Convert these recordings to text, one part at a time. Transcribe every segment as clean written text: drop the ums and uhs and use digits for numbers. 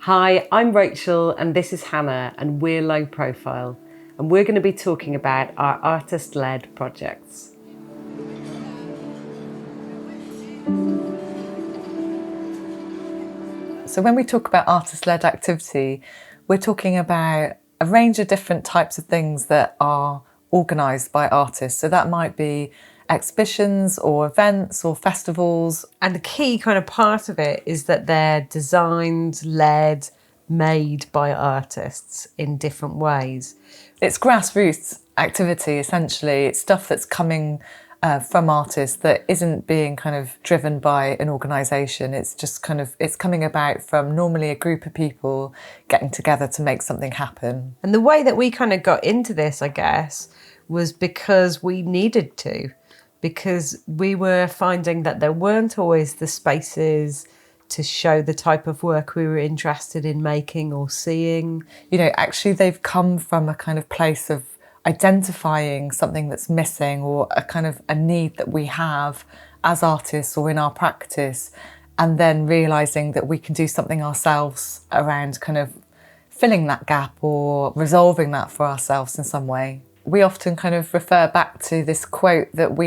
Hi, I'm Rachel and this is Hannah and we're Low Profile and we're going to be talking about our artist-led projects. So when we talk about artist-led activity, we're talking about a range of different types of things that are organised by artists. So that might be exhibitions or events or festivals. And the key kind of part of it is that they're designed, led, made by artists in different ways. It's grassroots activity, essentially. It's stuff that's coming from artists that isn't being kind of driven by an organisation. It's just it's coming about from normally a group of people getting together to make something happen. And the way that we kind of got into this, I guess, was because we needed to, because we were finding that there weren't always the spaces to show the type of work we were interested in making or seeing. You know, actually they've come from a kind of place of identifying something that's missing or a kind of a need that we have as artists or in our practice, and then realising that we can do something ourselves around kind of filling that gap or resolving that for ourselves in some way. We often kind of refer back to this quote that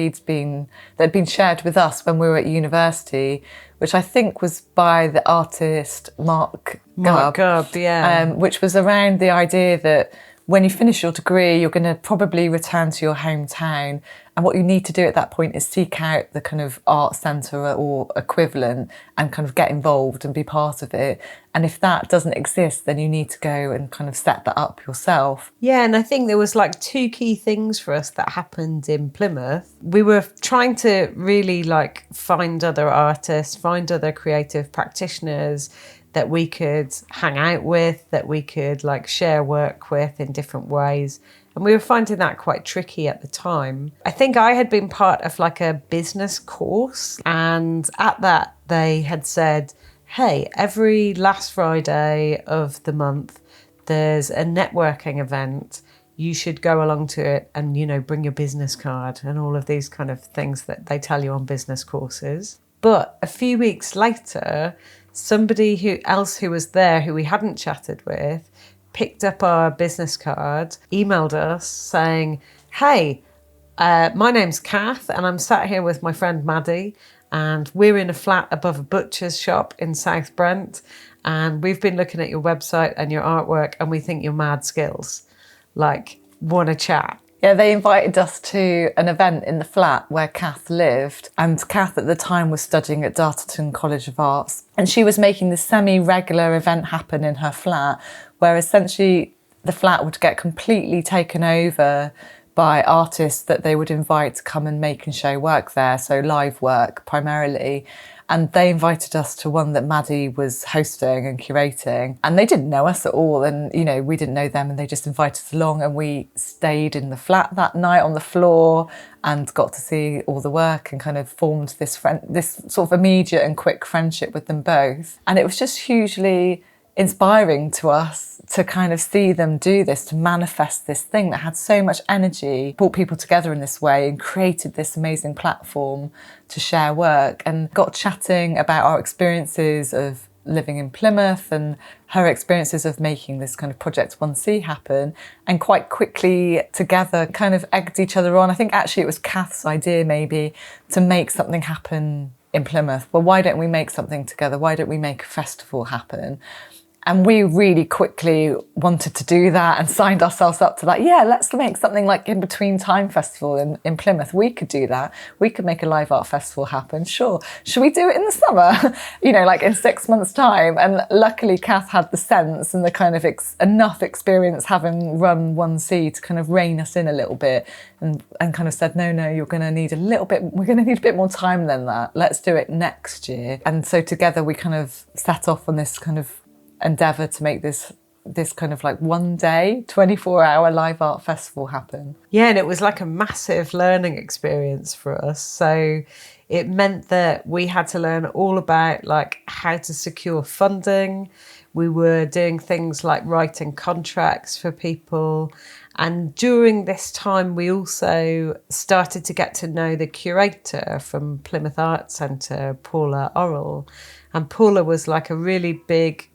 had been shared with us when we were at university, which I think was by the artist Mark Gubb, yeah. Which was around the idea that when you finish your degree, you're going to probably return to your hometown. And what you need to do at that point is seek out the kind of art centre or equivalent and kind of get involved and be part of it. And if that doesn't exist, then you need to go and kind of set that up yourself. Yeah, and I think there was like two key things for us that happened in Plymouth. We were trying to really like find other artists, find other creative practitioners that we could hang out with, that we could like share work with in different ways. And we were finding that quite tricky at the time. I think I had been part of like a business course, and at that they had said, hey, every last Friday of the month, there's a networking event. You should go along to it and, you know, bring your business card and all of these kind of things that they tell you on business courses. But a few weeks later, somebody else who was there, who we hadn't chatted with, picked up our business card, emailed us saying, hey, my name's Kath and I'm sat here with my friend Maddie and we're in a flat above a butcher's shop in South Brent and we've been looking at your website and your artwork and we think you're mad skills. Like, wanna chat? Yeah, they invited us to an event in the flat where Kath lived, and Kath at the time was studying at Dartarton College of Arts, and she was making this semi-regular event happen in her flat where essentially the flat would get completely taken over by artists that they would invite to come and make and show work there, so live work primarily. And they invited us to one that Maddie was hosting and curating. And they didn't know us at all. And, you know, we didn't know them and they just invited us along. And we stayed in the flat that night on the floor and got to see all the work and kind of formed this sort of immediate and quick friendship with them both. And it was just hugely inspiring to us to kind of see them do this, to manifest this thing that had so much energy, brought people together in this way and created this amazing platform to share work, and got chatting about our experiences of living in Plymouth and her experiences of making this kind of Project 1C happen, and quite quickly together kind of egged each other on. I think actually it was Kath's idea maybe to make something happen in Plymouth. Well, why don't we make something together? Why don't we make a festival happen? And we really quickly wanted to do that and signed ourselves up to that. Yeah, let's make something like In Between Time Festival in Plymouth. We could do that. We could make a live art festival happen. Sure. Should we do it in the summer? You know, like in 6 months' time. And luckily, Kath had the sense and the kind of enough experience having run 1C to kind of rein us in a little bit and kind of said, no, you're going to need we're going to need a bit more time than that. Let's do it next year. And so together we kind of set off on this kind of endeavour to make this kind of like 1 day, 24-hour live art festival happen. Yeah, and it was like a massive learning experience for us. So it meant that we had to learn all about like how to secure funding. We were doing things like writing contracts for people And during this time, we also started to get to know the curator from Plymouth Arts Centre, Paula Orrell. And Paula was like a really big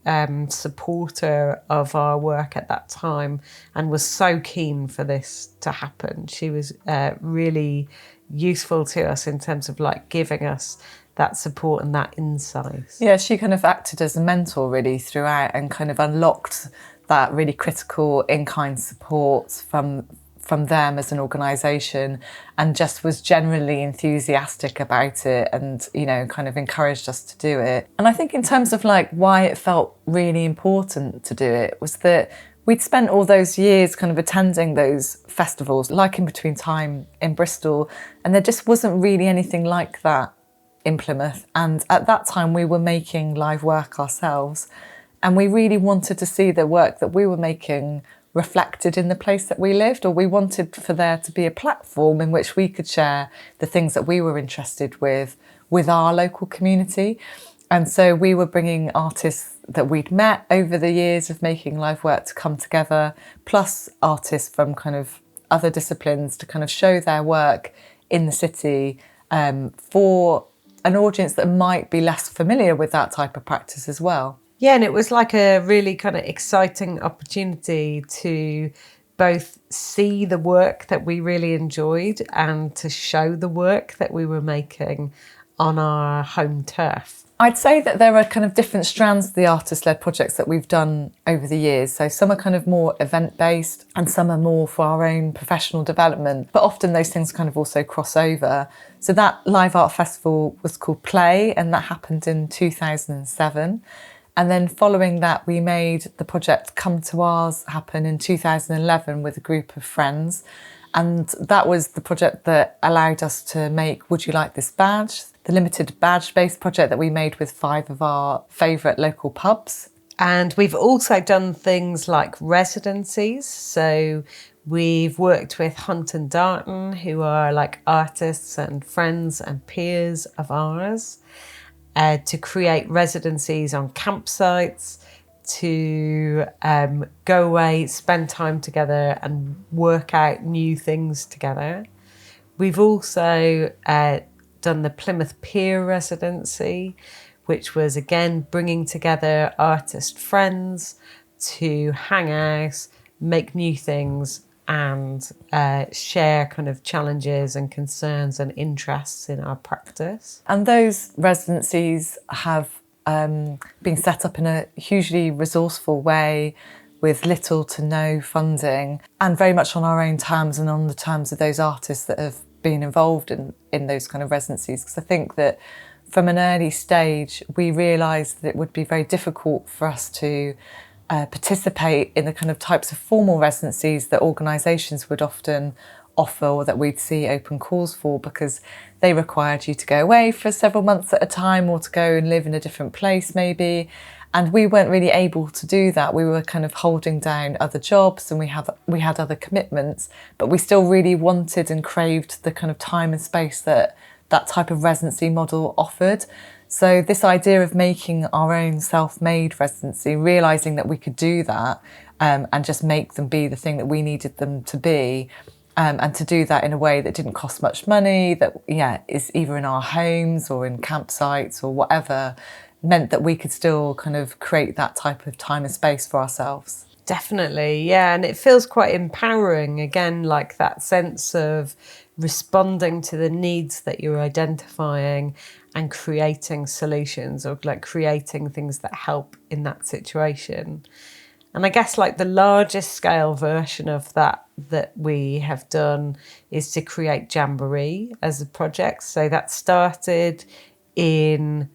supporter of our work at that time and was so keen for this to happen. She was really useful to us in terms of like giving us that support and that insight. Yeah, she kind of acted as a mentor really throughout and kind of unlocked that really critical in-kind support from them as an organisation, and just was generally enthusiastic about it and, you know, kind of encouraged us to do it. And I think in terms of like why it felt really important to do it was that we'd spent all those years kind of attending those festivals, like In Between Time in Bristol, and there just wasn't really anything like that in Plymouth. And at that time we were making live work ourselves, and we really wanted to see the work that we were making reflected in the place that we lived, or we wanted for there to be a platform in which we could share the things that we were interested with our local community. And so we were bringing artists that we'd met over the years of making live work to come together, plus artists from kind of other disciplines to kind of show their work in the city for an audience that might be less familiar with that type of practice as well. Yeah, and it was like a really kind of exciting opportunity to both see the work that we really enjoyed and to show the work that we were making on our home turf. I'd say that there are kind of different strands to the artist-led projects that we've done over the years. So some are kind of more event-based and some are more for our own professional development, but often those things kind of also cross over. So that live art festival was called Play, and that happened in 2007. And then following that, we made the project Come to Ours happen in 2011 with a group of friends. And that was the project that allowed us to make Would You Like This Badge, the limited badge-based project that we made with 5 of our favourite local pubs. And we've also done things like residencies. So we've worked with Hunt and Darton, who are like artists and friends and peers of ours, to create residencies on campsites, to go away, spend time together and work out new things together. We've also done the Plymouth Peer Residency, which was again bringing together artist friends to hang out, make new things and share kind of challenges and concerns and interests in our practice. And those residencies have been set up in a hugely resourceful way with little to no funding and very much on our own terms and on the terms of those artists that have been involved in those kind of residencies. Because I think that from an early stage, we realised that it would be very difficult for us to participate in the kind of types of formal residencies that organisations would often offer or that we'd see open calls for, because they required you to go away for several months at a time or to go and live in a different place maybe. And we weren't really able to do that. We were kind of holding down other jobs and we had other commitments, but we still really wanted and craved the kind of time and space that that type of residency model offered. So this idea of making our own self-made residency, realising that we could do that and just make them be the thing that we needed them to be, and to do that in a way that didn't cost much money, that is either in our homes or in campsites or whatever, meant that we could still kind of create that type of time and space for ourselves. Definitely, yeah, and it feels quite empowering, again, like that sense of responding to the needs that you're identifying and creating solutions, or like creating things that help in that situation. And I guess like the largest scale version of that we have done is to create Jamboree as a project. So that started in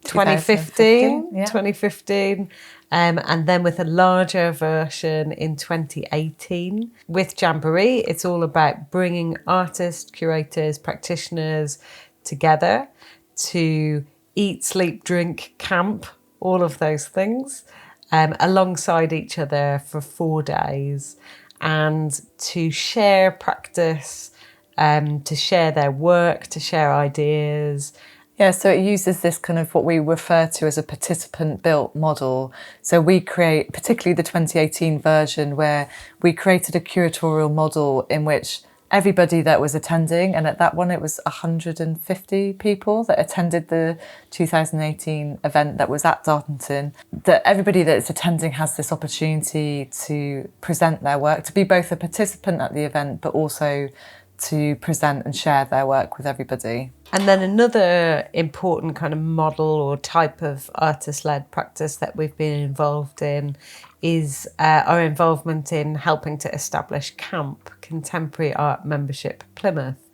2015, and then with a larger version in 2018. With Jamboree, it's all about bringing artists, curators, practitioners together to eat, sleep, drink, camp, all of those things, alongside each other for 4 days, and to share practice, to share their work, to share ideas, Yeah, so it uses this kind of what we refer to as a participant-built model. So we create, particularly the 2018 version, where we created a curatorial model in which everybody that was attending, and at that one it was 150 people that attended the 2018 event that was at Dartington, that everybody that's attending has this opportunity to present their work, to be both a participant at the event but also to present and share their work with everybody. And then another important kind of model or type of artist-led practice that we've been involved in is our involvement in helping to establish CAMP, Contemporary Art Membership Plymouth,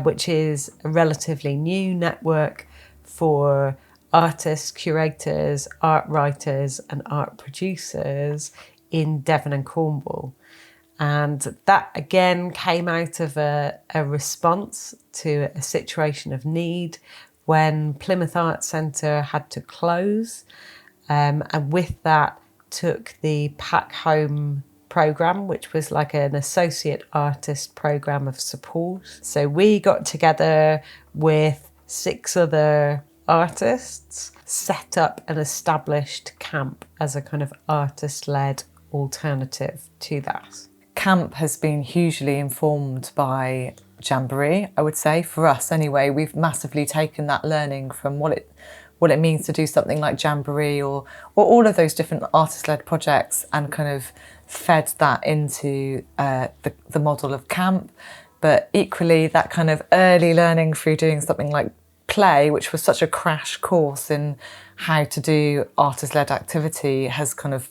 which is a relatively new network for artists, curators, art writers and art producers in Devon and Cornwall. And that again came out of a response to a situation of need when Plymouth Arts Centre had to close. And with that took the Pack Home programme, which was like an associate artist programme of support. So we got together with 6 other artists, set up an established camp as a kind of artist-led alternative to that. Camp has been hugely informed by Jamboree, I would say, for us anyway. We've massively taken that learning from what it means to do something like Jamboree or all of those different artist-led projects and kind of fed that into the model of camp. But equally, that kind of early learning through doing something like Play, which was such a crash course in how to do artist-led activity, has kind of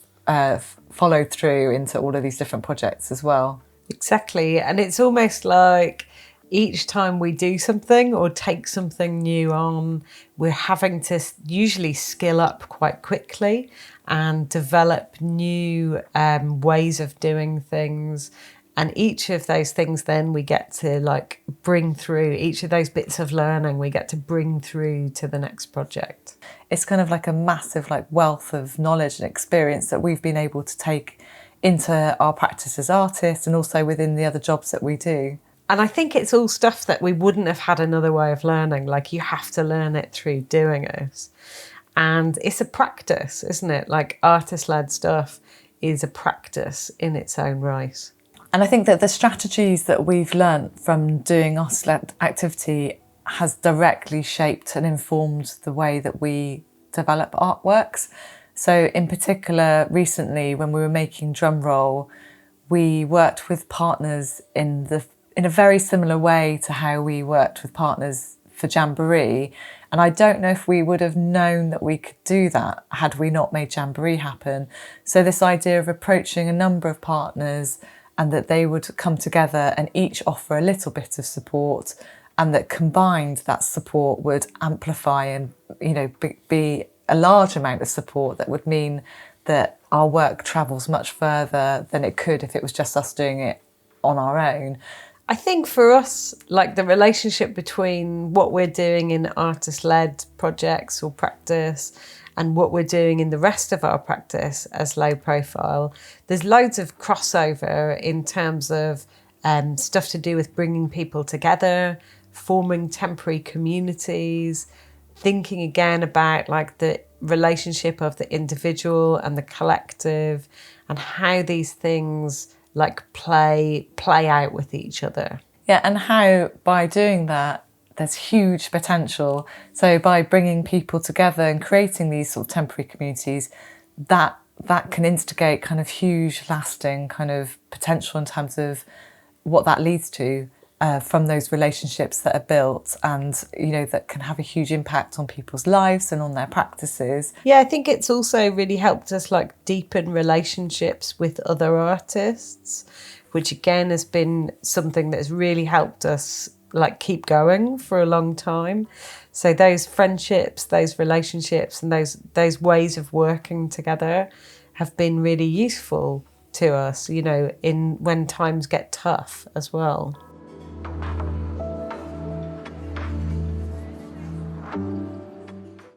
followed through into all of these different projects as well. Exactly. And it's almost like each time we do something or take something new on, we're having to usually skill up quite quickly and develop new ways of doing things. And each of those things then we get to like bring through, each of those bits of learning we get to bring through to the next project. It's kind of like a massive like wealth of knowledge and experience that we've been able to take into our practice as artists and also within the other jobs that we do. And I think it's all stuff that we wouldn't have had another way of learning. Like you have to learn it through doing it. And it's a practice, isn't it? Like artist-led stuff is a practice in its own right. And I think that the strategies that we've learnt from doing artist-led activity has directly shaped and informed the way that we develop artworks. So in particular, recently when we were making Drumroll, we worked with partners in a very similar way to how we worked with partners for Jamboree. And I don't know if we would have known that we could do that had we not made Jamboree happen. So this idea of approaching a number of partners and that they would come together and each offer a little bit of support, and that combined that support would amplify and, you know, be a large amount of support that would mean that our work travels much further than it could if it was just us doing it on our own. I think for us, like the relationship between what we're doing in artist-led projects or practice and what we're doing in the rest of our practice as low profile, there's loads of crossover in terms of stuff to do with bringing people together, forming temporary communities, thinking again about like the relationship of the individual and the collective and how these things like play out with each other. Yeah, and how by doing that, there's huge potential. So by bringing people together and creating these sort of temporary communities, that can instigate kind of huge, lasting kind of potential in terms of what that leads to from those relationships that are built, and you know that can have a huge impact on people's lives and on their practices. Yeah, I think it's also really helped us like deepen relationships with other artists, which again has been something that's really helped us like keep going for a long time. So those friendships, those relationships and those ways of working together have been really useful to us, you know, in when times get tough as well.